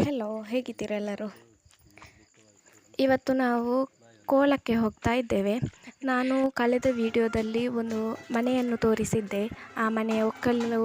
Hello, ಹೇಗಿದ್ದೀರೆಲ್ಲರೂ? ಇವತ್ತು ನಾವು ಕೋಲಕ್ಕೆ ಹೋಗ್ತಾ ಇದ್ದೇವೆ. ನಾನು ಕಳೆದ ವಿಡಿಯೋದಲ್ಲಿ ಒಂದು ಮನೆಯನ್ನು ತೋರಿಸಿದ್ದೆ. ಆ ಮನೆಯ ಒಕ್ಕಲು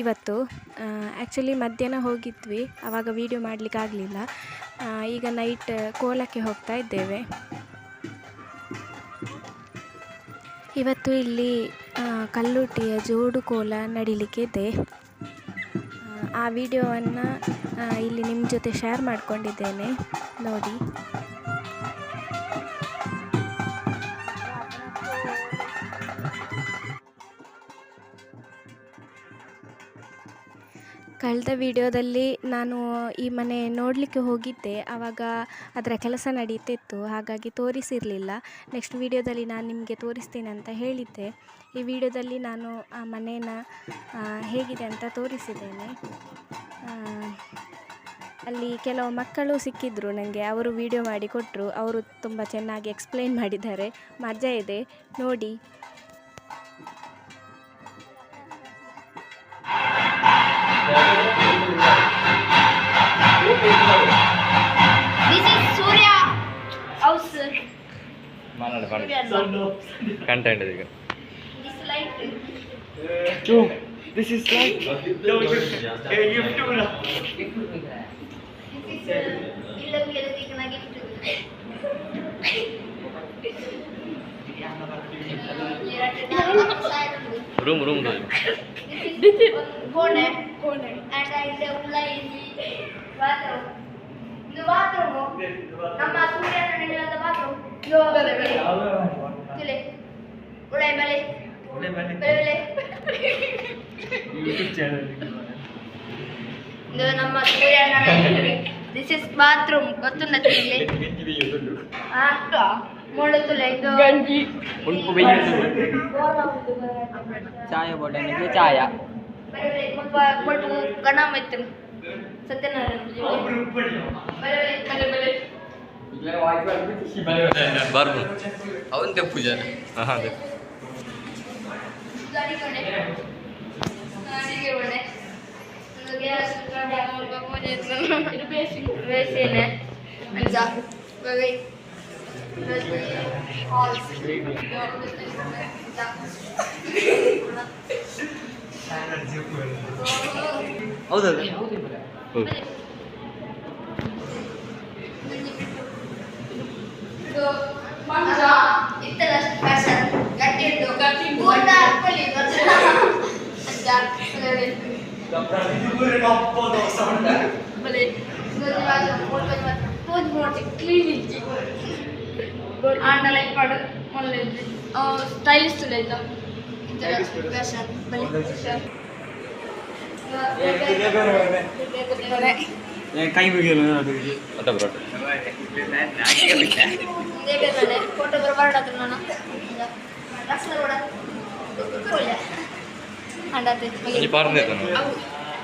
ಇವತ್ತು ಆ್ಯಕ್ಚುಲಿ ಮಧ್ಯಾಹ್ನ ಹೋಗಿದ್ವಿ, ಆವಾಗ ವಿಡಿಯೋ ಮಾಡಲಿಕ್ಕೆ ಆಗಲಿಲ್ಲ. ಈಗ ನೈಟ್ ಕೋಲಕ್ಕೆ ಹೋಗ್ತಾ ಇದ್ದೇವೆ. ಇವತ್ತು ಇಲ್ಲಿ ಕಲ್ಲುಟ್ಟಿಯ ಜೋಡು ಕೋಲ ನಡಿಲಿಕ್ಕೆ ಇದೆ. ಆ ವಿಡಿಯೋವನ್ನು ಇಲ್ಲಿ ನಿಮ್ಮ ಜೊತೆ ಶೇರ್ ಮಾಡ್ಕೊಂಡಿದ್ದೇನೆ, ನೋಡಿ. ಕಳೆದ ವಿಡಿಯೋದಲ್ಲಿ ನಾನು ಈ ಮನೆ ನೋಡಲಿಕ್ಕೆ ಹೋಗಿದ್ದೆ, ಆವಾಗ ಅದರ ಕೆಲಸ ನಡೀತಿತ್ತು, ಹಾಗಾಗಿ ತೋರಿಸಿರಲಿಲ್ಲ. ನೆಕ್ಸ್ಟ್ ವಿಡಿಯೋದಲ್ಲಿ ನಾನು ನಿಮಗೆ ತೋರಿಸ್ತೇನೆ ಅಂತ ಹೇಳಿದ್ದೆ. ಈ ವಿಡಿಯೋದಲ್ಲಿ ನಾನು ಆ ಮನೇನ ಹೇಗಿದೆ ಅಂತ ತೋರಿಸಿದ್ದೇನೆ. ಅಲ್ಲಿ ಕೆಲವು ಮಕ್ಕಳು ಸಿಕ್ಕಿದ್ರು ನನಗೆ, ಅವರು ವಿಡಿಯೋ ಮಾಡಿ ಕೊಟ್ಟರು. ಅವರು ತುಂಬ ಚೆನ್ನಾಗಿ ಎಕ್ಸ್ಪ್ಲೈನ್ ಮಾಡಿದ್ದಾರೆ, ಮಜಾ ಇದೆ ನೋಡಿ. This is Surya house. Content. This light. This is light. Room. This is corner. And I the Ulla in the bathroom. The bathroom. Namma Surya in the bathroom. No. Tile. Bale. YouTube channel. No, Namma Surya. This is bathroom. Gottunda tile. Akka. Modutule idu. Ganji. Ulpu beyyudu. Chaya bodaniಗೆ chaya. Bale. Ganam ittru. ಬರ್ಬು ಅವಂತೆ ಪೂಜಾ ಅದೇ ಹೌದಾ ಮಂಜ ಇತ್ತರ fashion ಗಟ್ಟಿದ್ದು ಊಟ ಹಾಕೊಳ್ಳಿ ಅಂತ ಬಲೆ ಪೂಜ್ ಮಾಡ್ತಿ clean ಇಜ್ಜಿ ಆಂಡಲ ಇಪ್ಪಡು ಮೊನ್ನೆ ಸ್ಟೈಲಿಶ್ ತುಲೆ ಇದ್ದ ಇತ್ತರ ಫ್ಯಾಷನ್ ಬಲೆ ಕೈ ಮುಗಿಯಲು ಅದು ಫೋಟೋ ಬರಬಾರ್ದು ನಾನು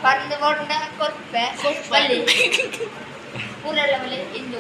പറഞ്ഞ പോണ്ട കൊറപ്പേ പള്ളി പൂരെല്ല മല്ലി ഇന്ദു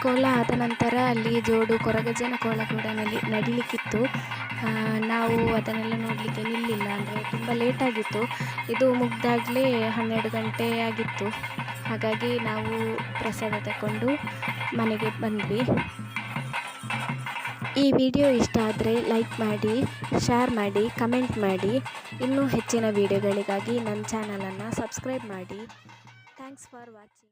ಕೋಲ ಆದ ನಂತರ ಅಲ್ಲಿ ಜೋಡು ಕೊರಗಜ್ಜನ ಕೋಲ ಕೂಡ ನಡಿಲಿಕ್ಕಿತ್ತು. ನಾವು ಅದನ್ನೆಲ್ಲ ನೋಡಲಿಕ್ಕೆ ನಿಲ್ಲಿಲ್ಲ, ಅಂದರೆ ತುಂಬ ಲೇಟಾಗಿತ್ತು. ಇದು ಮುಗ್ದಾಗಲೇ 12 ಗಂಟೆ ಆಗಿತ್ತು. ಹಾಗಾಗಿ ನಾವು ಪ್ರಸಾದ ತಗೊಂಡು ಮನೆಗೆ ಬಂದ್ವಿ. ಈ ವಿಡಿಯೋ ಇಷ್ಟ ಆದರೆ ಲೈಕ್ ಮಾಡಿ, ಶೇರ್ ಮಾಡಿ, ಕಮೆಂಟ್ ಮಾಡಿ. ಇನ್ನೂ ಹೆಚ್ಚಿನ ವಿಡಿಯೋಗಳಿಗಾಗಿ ನನ್ನ ಚಾನಲನ್ನು ಸಬ್ಸ್ಕ್ರೈಬ್ ಮಾಡಿ. Thanks for watching.